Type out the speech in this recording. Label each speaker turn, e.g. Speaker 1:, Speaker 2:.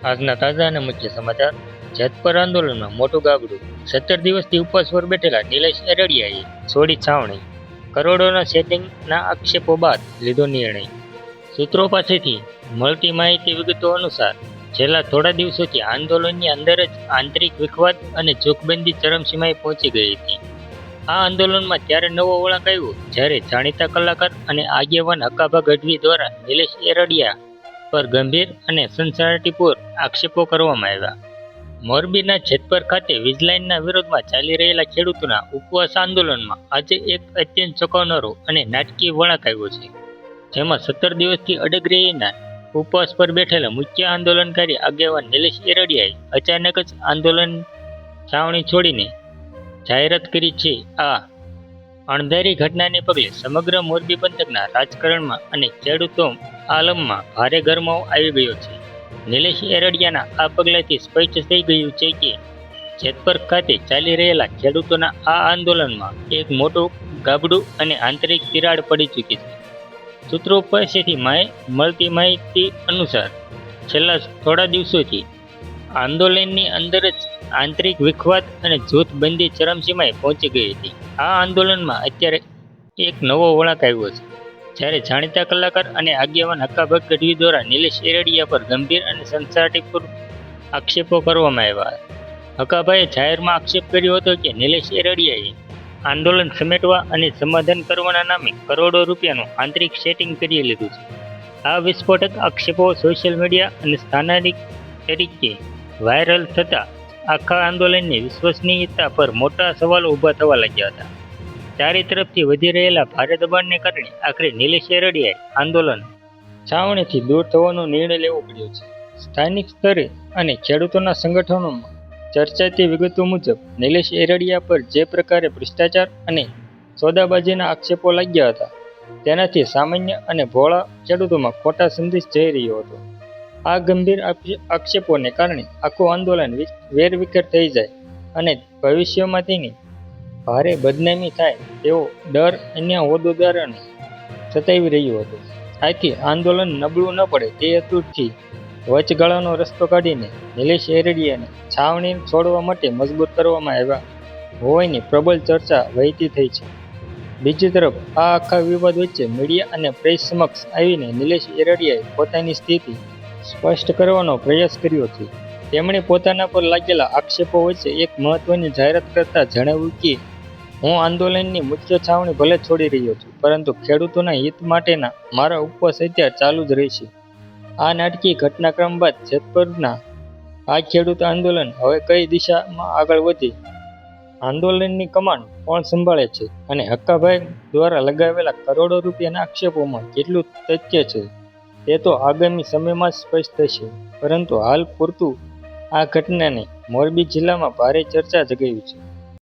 Speaker 1: આજના તાજા અને મુખ્ય સમાચાર. જેતપર આંદોલનમાં મોટું ગાબડું. 17 દિવસથી ઉપવાસ પર બેઠેલા નિલેશ એરડિયાએ છોડી છાવણી. કરોડોના સેટિંગના આક્ષેપો બાદ લીધો નિર્ણય. સૂત્રો પાસેથી મળતી માહિતી વિગતો અનુસાર છેલ્લા થોડા દિવસોથી આંદોલનની અંદર જ આંતરિક વિખવાદ અને જૂથબંધી ચરમસીમાએ પહોંચી ગઈ હતી. આ આંદોલનમાં ત્યારે નવો વળાંક આવ્યો જ્યારે જાણીતા કલાકાર અને આગેવાન હકાભા ગઢવી દ્વારા નિલેશ એરડિયા પર ગંભીર અને સનસનાટીપૂર્ણ આક્ષેપો કરવામાં આવ્યા. મોરબીના જેતપર ખાતે વીજલાઇનના વિરોધમાં ચાલી રહેલા ખેડૂતોના ઉપવાસ આંદોલનમાં આજે એક અત્યંત ચોંકાવનારો અને નાટકીય વળાંક આવ્યો છે, જેમાં 17 દિવસથી અડગ રહીને ઉપવાસ પર બેઠેલા મુખ્ય આંદોલનકારી આગેવાન નિલેશ એરડિયાએ અચાનક જ આંદોલન છાવણી છોડીને જાહેરાત કરી છે. આ અણધારી ઘટનાને પગલે સમગ્ર મોરબી પંથકના રાજકારણમાં અને ખેડૂતો આલમમાં ભારે ગરમાવો આવી ગયો છે. નિલેશ એરડિયાના આ પગલાથી સ્પષ્ટ થઈ ગયું છે કે જેતપર ખાતે ચાલી રહેલા ખેડૂતોના આ આંદોલનમાં એક મોટું ગાબડું અને આંતરિક તિરાડ પડી ચૂકી છે. સૂત્રો પાસેથી મળતી માહિતી અનુસાર છેલ્લા થોડા દિવસોથી આંદોલનની અંદર જ આંતરિક વિખવાદ અને જૂથબંધી ચરમસીમાએ પહોંચી ગઈ હતી. આ આંદોલનમાં અત્યારે એક નવો વળાંક આવ્યો છે, જ્યારે જાણીતા કલાકાર અને આગેવાન હકાભા ગઢવી દ્વારા નિલેશ એરડિયા પર ગંભીર અને સનસનાટીપૂર્ણ આક્ષેપો કરવામાં આવ્યા. હકાભાએ જાહેરમાં આક્ષેપ કર્યો હતો કે નિલેશ એરડિયાએ આંદોલન સમેટવા અને સમાધાન કરવાના નામે કરોડો રૂપિયાનું આંતરિક સેટિંગ કરી લીધું છે. આ વિસ્ફોટક આક્ષેપો સોશિયલ મીડિયા અને સ્થાનિક તરીકે વાયરલ થતાં આખા આંદોલનની વિશ્વસનીયતા પર મોટા સવાલો ઊભા થવા લાગ્યા હતા. ચારે તરફથી વધી રહેલા ભારે દબાણને કારણે આખરે નિલેશ એરડિયાએ આંદોલન છાવણીથી દૂર થવાનો નિર્ણય લેવો પડ્યો છે. સ્થાનિક સ્તરે અને ખેડૂતોના સંગઠનોમાં ચર્ચાતી વિગતો મુજબ નિલેશ એરડિયા પર જે પ્રકારે ભ્રષ્ટાચાર અને સોદાબાજીના આક્ષેપો લાગ્યા હતા, તેનાથી સામાન્ય અને ભોળા ખેડૂતોમાં ખોટા સંદેશ જઈ રહ્યો હતો. આ ગંભીર આક્ષેપોને કારણે આખું આંદોલન વેરવિખેર થઈ જાય અને ભવિષ્યમાં તેની ભારે બદનામી થાય તેવો ડર અન્ય હોદ્દેદારોને સતાવી રહ્યો હતો. આથી આંદોલન નબળું ન પડે તે હેતુથી વચગાળાનો રસ્તો કાઢીને નિલેશ એરડિયાને છાવણી છોડવા માટે મજબૂર કરવામાં આવ્યા હોવાની પ્રબળ ચર્ચા વહેતી થઈ છે. બીજી તરફ આ આખા વિવાદ વચ્ચે મીડિયા અને પ્રેસ સમક્ષ આવીને નિલેશ એરડિયાએ પોતાની સ્થિતિ સ્પષ્ટ કરવાનો પ્રયાસ કર્યો છે. તેમણે પોતાના પર લાગેલા આક્ષેપો વચ્ચે એક મહત્વની જાહેરાત કરતા જણાવ્યું કે હું આંદોલનની મુખ્ય છાવણી ભલે છોડી રહ્યો છું, પરંતુ ખેડૂતોના હિત માટેના મારા ઉપવાસ અત્યારે ચાલુ જ રહેશે. આ નાટકીય ઘટનાક્રમ બાદ જેતપરના આ ખેડૂત આંદોલન હવે કઈ દિશામાં આગળ વધે, આંદોલનની કમાન કોણ સંભાળે છે અને હક્કાભાઈ દ્વારા લગાવેલા કરોડો રૂપિયાના આક્ષેપોમાં કેટલું તથ્ય છે, તે તો આગામી સમયમાં જ સ્પષ્ટ થશે. પરંતુ હાલ પૂરતું આ ઘટનાને મોરબી જિલ્લામાં ભારે ચર્ચા જગાવી છે.